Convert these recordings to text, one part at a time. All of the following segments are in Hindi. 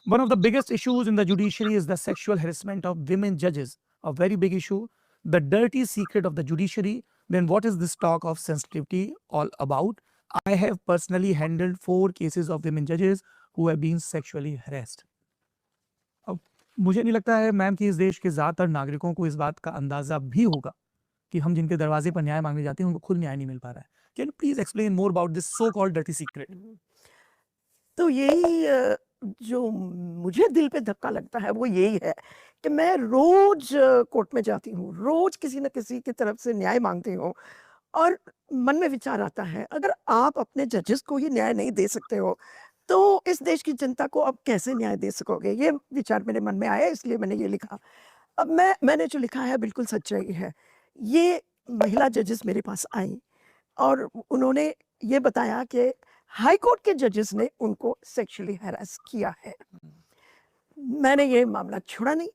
One of the biggest issues in the judiciary is the sexual harassment of women judges. A very big issue. The dirty secret of the judiciary. Then what is this talk of sensitivity all about? I have personally handled 4 cases of women judges who have been sexually harassed. अब मुझे नहीं लगता है मैम कि इस देश के ज़्यादातर नागरिकों को इस बात का अंदाज़ा भी होगा कि हम जिनके दरवाजे पर न्याय मांगने जाते हैं उनको खुद न्याय नहीं मिल पा रहा है. Can you please explain more about this so called dirty secret? तो यही जो मुझे दिल पे धक्का लगता है वो यही है कि मैं रोज कोर्ट में जाती हूँ, रोज किसी न किसी की तरफ से न्याय मांगती हूँ और मन में विचार आता है, अगर आप अपने जजेस को ही न्याय नहीं दे सकते हो तो इस देश की जनता को अब कैसे न्याय दे सकोगे? ये विचार मेरे मन में आया, इसलिए मैंने ये लिखा। अब मैंने जो लिखा है बिल्कुल सच्चाई है। ये महिला जजेस मेरे पास आई और उन्होंने ये बताया कि हाई कोर्ट के जजेस ने उनको सेक्सुअली हैरेस किया है। मैंने ये मामला छोड़ा नहीं।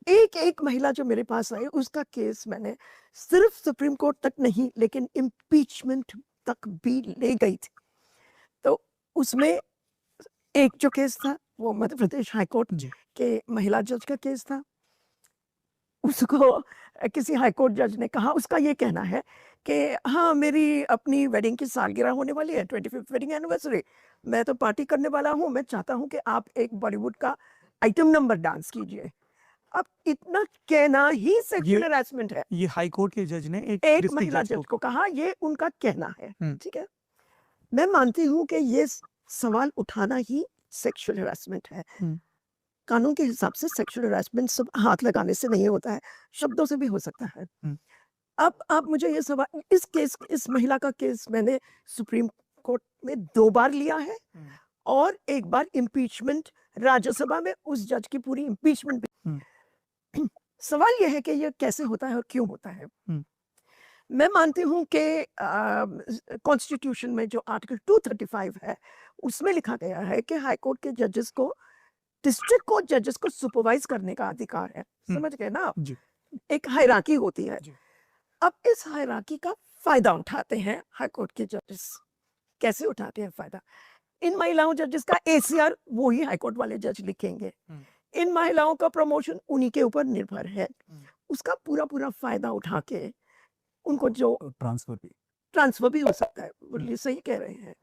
एक महिला जो मेरे पास आई उसका केस मैंने सिर्फ सुप्रीम कोर्ट तक नहीं लेकिन इम्पीचमेंट तक भी ले गई थी। तो उसमें एक जो केस था वो मध्य प्रदेश हाई कोर्ट के महिला जज का केस था। उसको किसी हाई कोर्ट जज ने कहा, उसका ये कहना है कि हाँ, मेरी अपनी वेडिंग की सालगिरह होने वाली है, 25th वेडिंग एनिवर्सरी, मैं तो पार्टी करने वाला हूँ, मैं चाहता हूँ कि आप एक बॉलीवुड का आइटम नंबर डांस कीजिए। अब इतना कहना ही सेक्सुअल हैरेसमेंट है। ये हाई कोर्ट के जज ने एक महिला जज को कहा, ये उनका कहना है। ठीक है, मैं मानती हूँ कि ये सवाल उठाना ही सेक्सुअल हैरेसमेंट है। कानून के हिसाब से सेक्सुअल हैरेसमेंट सब हाथ लगाने से नहीं होता है, शब्दों से भी हो सकता है। अब आप मुझे ये सवाल, इस महिला का केस मैंने सुप्रीम कोर्ट में 2 बार लिया है और एक बार इम्पीचमेंट राज्यसभा में उस जज की पूरी इम्पीचमेंट भी। सवाल यह है कि यह कैसे होता है और क्यों होता है। मैं मानती हूँ कि कॉन्स्टिट्यूशन में जो आर्टिकल 235 है उसमें लिखा गया है कि हाई कोर्ट के जजेस को, डिस्ट्रिक्ट कोर्ट जजेस को सुपरवाइज करने का अधिकार है। समझ गए ना आप? एक हायरार्की होती है। अब इस हायरार्की का फायदा उठाते हैं हाई कोर्ट के जजेस। कैसे उठाते हैं फायदा? इन महिलाओं जजेस का ACR वो ही हाई कोर्ट वाले जज लिखेंगे। इन महिलाओं का प्रमोशन उन्हीं के ऊपर निर्भर है। उसका पूरा फायदा उठा के उनको जो ट्रांसफर भी हो सकता है, वो सही कह रहे हैं।